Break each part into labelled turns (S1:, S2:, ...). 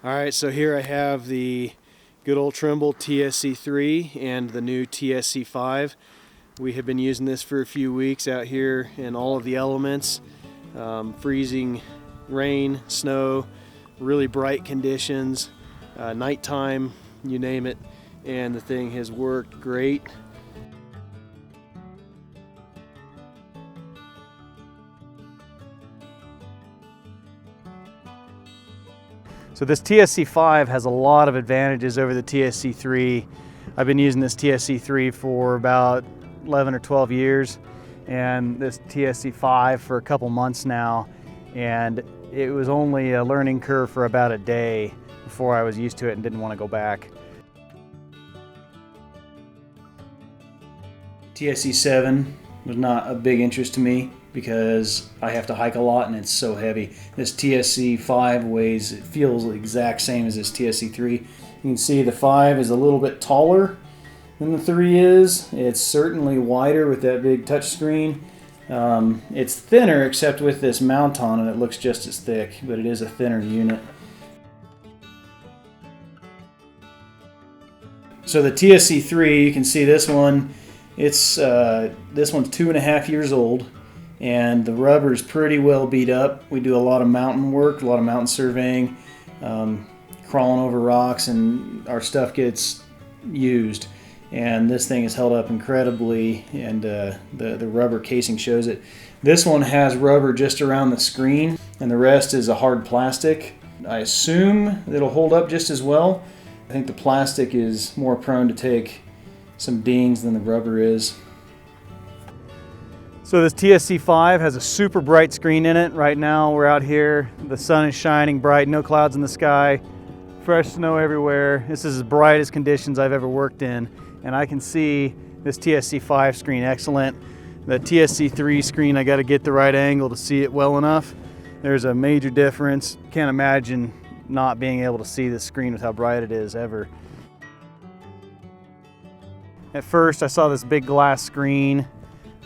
S1: Alright, so here I have the good old Trimble TSC3 and the new TSC5. We have been using this for a few weeks out here in all of the elements. Freezing rain, snow, really bright conditions, nighttime, you name it, and the thing has worked great. So this TSC5 has a lot of advantages over the TSC3. I've been using this TSC3 for about 11 or 12 years and this TSC5 for a couple months now, and it was only a learning curve for about a day before I was used to it and didn't want to go back. TSC7 was not a big interest to me because I have to hike a lot and it's so heavy. This TSC5 it feels the exact same as this TSC3. You can see the 5 is a little bit taller than the 3 is. It's certainly wider with that big touch screen. It's thinner except with this mount on it, it looks just as thick, but it is a thinner unit. So the TSC3, you can see this one, this one's 2.5 years old, and the rubber is pretty well beat up. We do a lot of mountain work, a lot of mountain surveying, crawling over rocks, and our stuff gets used. And this thing is held up incredibly, and the rubber casing shows it. This one has rubber just around the screen, and the rest is a hard plastic. I assume it'll hold up just as well. I think the plastic is more prone to take some dings than the rubber is. So this TSC5 has a super bright screen in it. Right now we're out here, the sun is shining bright, no clouds in the sky, fresh snow everywhere. This is as bright as conditions I've ever worked in, and I can see this TSC5 screen excellent. The TSC3 screen, I got to get the right angle to see it well enough. There's a major difference. Can't imagine not being able to see this screen with how bright it is ever. At first I saw this big glass screen,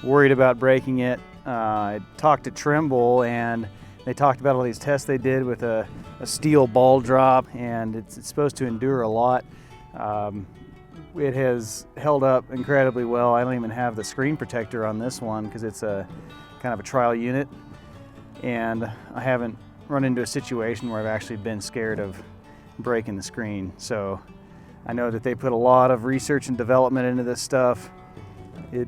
S1: worried about breaking it. I talked to Trimble and they talked about all these tests they did with a steel ball drop, and it's supposed to endure a lot. It has held up incredibly well. I don't even have the screen protector on this one because it's a kind of a trial unit, and I haven't run into a situation where I've actually been scared of breaking the screen. So I know that they put a lot of research and development into this stuff. It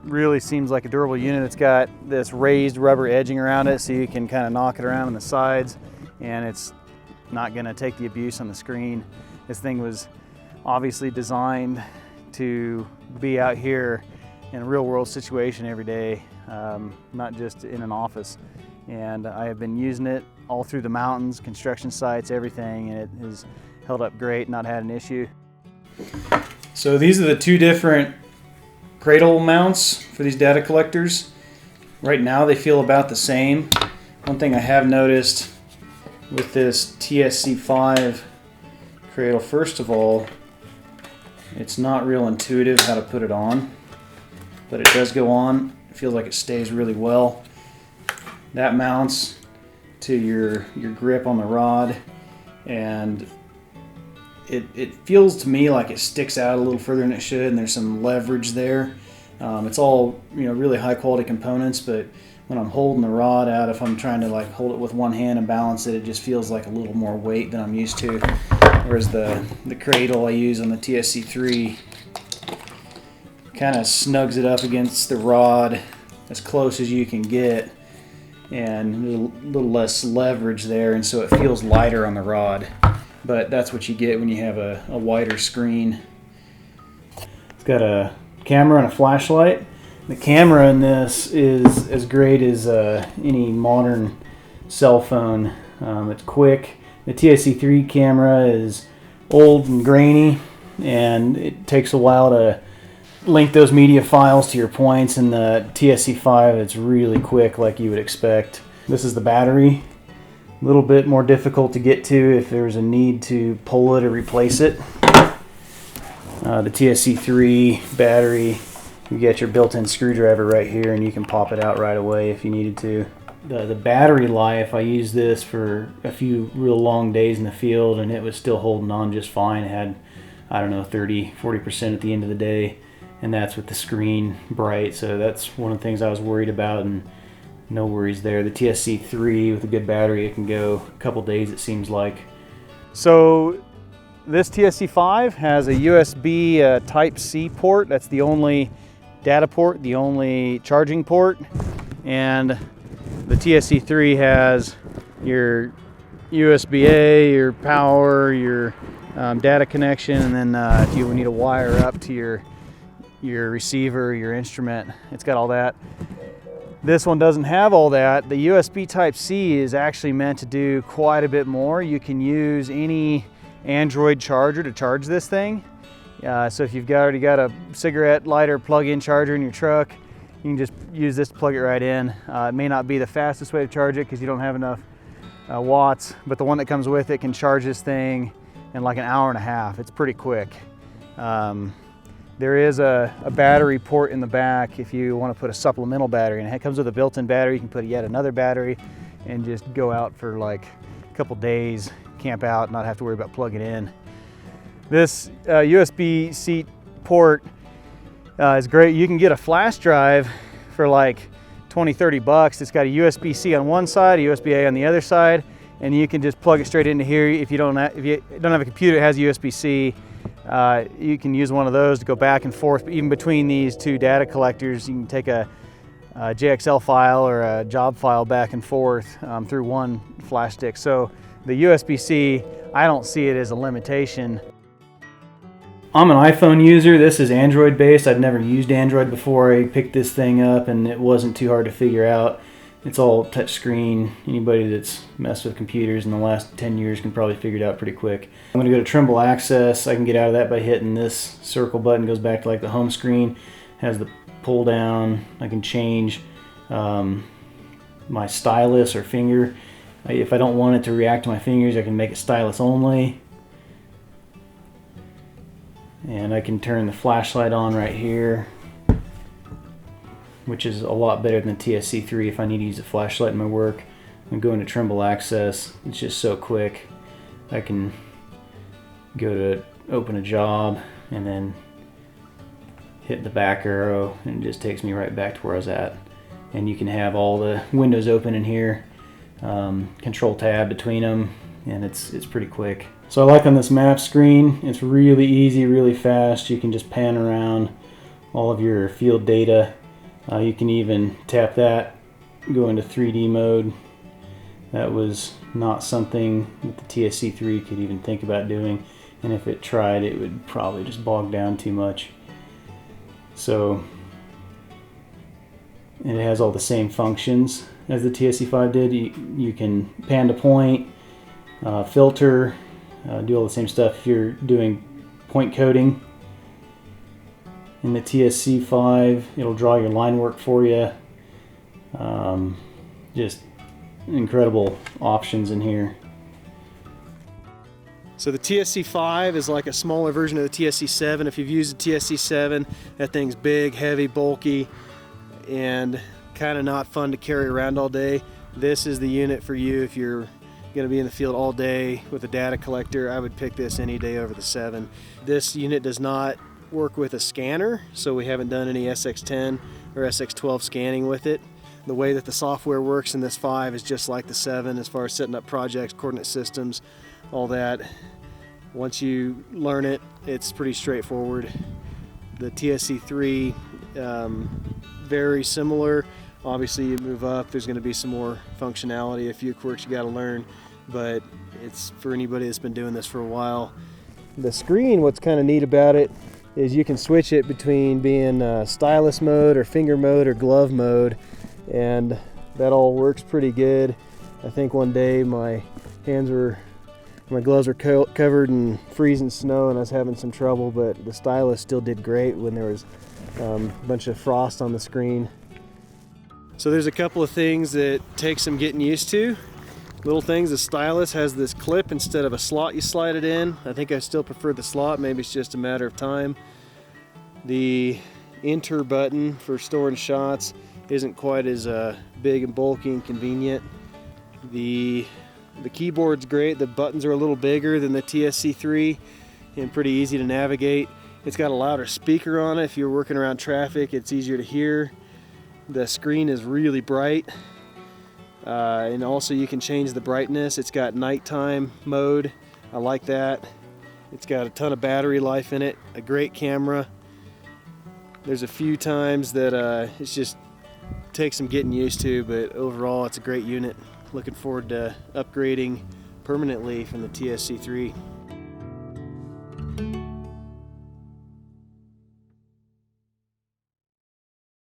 S1: really seems like a durable unit. It's got this raised rubber edging around it so you can kind of knock it around on the sides, and it's not going to take the abuse on the screen. This thing was obviously designed to be out here in a real world situation every day, not just in an office. And I have been using it all through the mountains, construction sites, everything, and it has held up great, not had an issue. So these are the two different cradle mounts for these data collectors. Right now they feel about the same. One thing I have noticed with this TSC5 cradle, first of all, it's not real intuitive how to put it on, but it does go on. It feels like it stays really well. That mounts to your grip on the rod, and it feels to me like it sticks out a little further than it should, and there's some leverage there. It's all really high quality components, but when I'm holding the rod out, if I'm trying to like hold it with one hand and balance it, it just feels like a little more weight than I'm used to. Whereas the cradle I use on the TSC3 kind of snugs it up against the rod as close as you can get, and there's a little less leverage there, and so it feels lighter on the rod. But that's what you get when you have a wider screen. It's got a camera and a flashlight. The camera in this is as great as any modern cell phone. It's quick. The TSC3 camera is old and grainy, and it takes a while to link those media files to your points, and the TSC5, it's really quick like you would expect. This is the battery. A little bit more difficult to get to if there's a need to pull it or replace it. The TSC3 battery, you get your built-in screwdriver right here, and you can pop it out right away if you needed to. the battery life, I used this for a few real long days in the field, and it was still holding on just fine. It had, I don't know, 30-40% at the end of the day, and that's with the screen bright. So that's one of the things I was worried about, and no worries there. The TSC3 with a good battery, it can go a couple days, it seems like. So this TSC5 has a USB Type-C port. That's the only data port, the only charging port. And the TSC3 has your USB-A, your power, your data connection, and then if you need to wire up to your receiver, your instrument, it's got all that. This one doesn't have all that. The USB Type-C is actually meant to do quite a bit more. You can use any Android charger to charge this thing. So if you've already got a cigarette lighter plug-in charger in your truck, you can just use this to plug it right in. It may not be the fastest way to charge it because you don't have enough watts, but the one that comes with it can charge this thing in like an hour and a half. It's pretty quick. There is a battery port in the back if you want to put a supplemental battery, and it comes with a built-in battery. You can put yet another battery and just go out for like a couple days, camp out, not have to worry about plugging in. This USB-C port is great. You can get a flash drive for like 20-30 bucks. It's got a USB-C on one side, a USB-A on the other side, and you can just plug it straight into here. If you don't have a computer that has USB-C, you can use one of those to go back and forth. Even between these two data collectors, you can take a JXL file or a job file back and forth through one flash stick. So the USB-C, I don't see it as a limitation. I'm an iPhone user. This is Android based. I've never used Android before. I picked this thing up and it wasn't too hard to figure out. It's all touch screen. Anybody that's messed with computers in the last 10 years can probably figure it out pretty quick. I'm going to go to Trimble Access. I can get out of that by hitting this circle button. It goes back to like the home screen. It has the pull down. I can change my stylus or finger. If I don't want it to react to my fingers, I can make it stylus only. And I can turn the flashlight on right here, which is a lot better than the TSC3 if I need to use a flashlight in my work. I'm going to Trimble Access. It's just so quick. I can go to open a job and then hit the back arrow and it just takes me right back to where I was at. And you can have all the windows open in here, control tab between them, and it's pretty quick. So I like on this map screen, it's really easy, really fast. You can just pan around all of your field data. You can even tap that, go into 3D mode. That was not something that the TSC3 could even think about doing, and if it tried, it would probably just bog down too much. So it has all the same functions as the TSC5 did. You can pan to point, filter, do all the same stuff if you're doing point coding. In the TSC5, it'll draw your line work for you. Just incredible options in here. So the TSC5 is like a smaller version of the TSC7. If you've used the TSC7, that thing's big, heavy, bulky, and kind of not fun to carry around all day. This is the unit for you if you're going to be in the field all day with a data collector. I would pick this any day over the 7. This unit does not work with a scanner, so we haven't done any SX10 or SX12 scanning with it. The way that the software works in this 5 is just like the 7 as far as setting up projects, coordinate systems, all that. Once you learn it, it's pretty straightforward. The TSC3, very similar. Obviously you move up, there's going to be some more functionality, a few quirks you got to learn, but it's for anybody that's been doing this for a while. The screen, what's kind of neat about it is you can switch it between being stylus mode or finger mode or glove mode, and that all works pretty good. I think one day my gloves were covered in freezing snow and I was having some trouble, but the stylus still did great when there was a bunch of frost on the screen. So there's a couple of things that take some getting used to. Little things, the stylus has this clip instead of a slot you slide it in. I think I still prefer the slot, maybe it's just a matter of time. The enter button for storing shots isn't quite as big and bulky and convenient. The keyboard's great. The buttons are a little bigger than the TSC3 and pretty easy to navigate. It's got a louder speaker on it. If you're working around traffic, it's easier to hear. The screen is really bright. And also you can change the brightness. It's got nighttime mode. I like that. It's got a ton of battery life in it, a great camera. There's a few times that it's just takes some getting used to, but overall it's a great unit. Looking forward to upgrading permanently from the TSC3.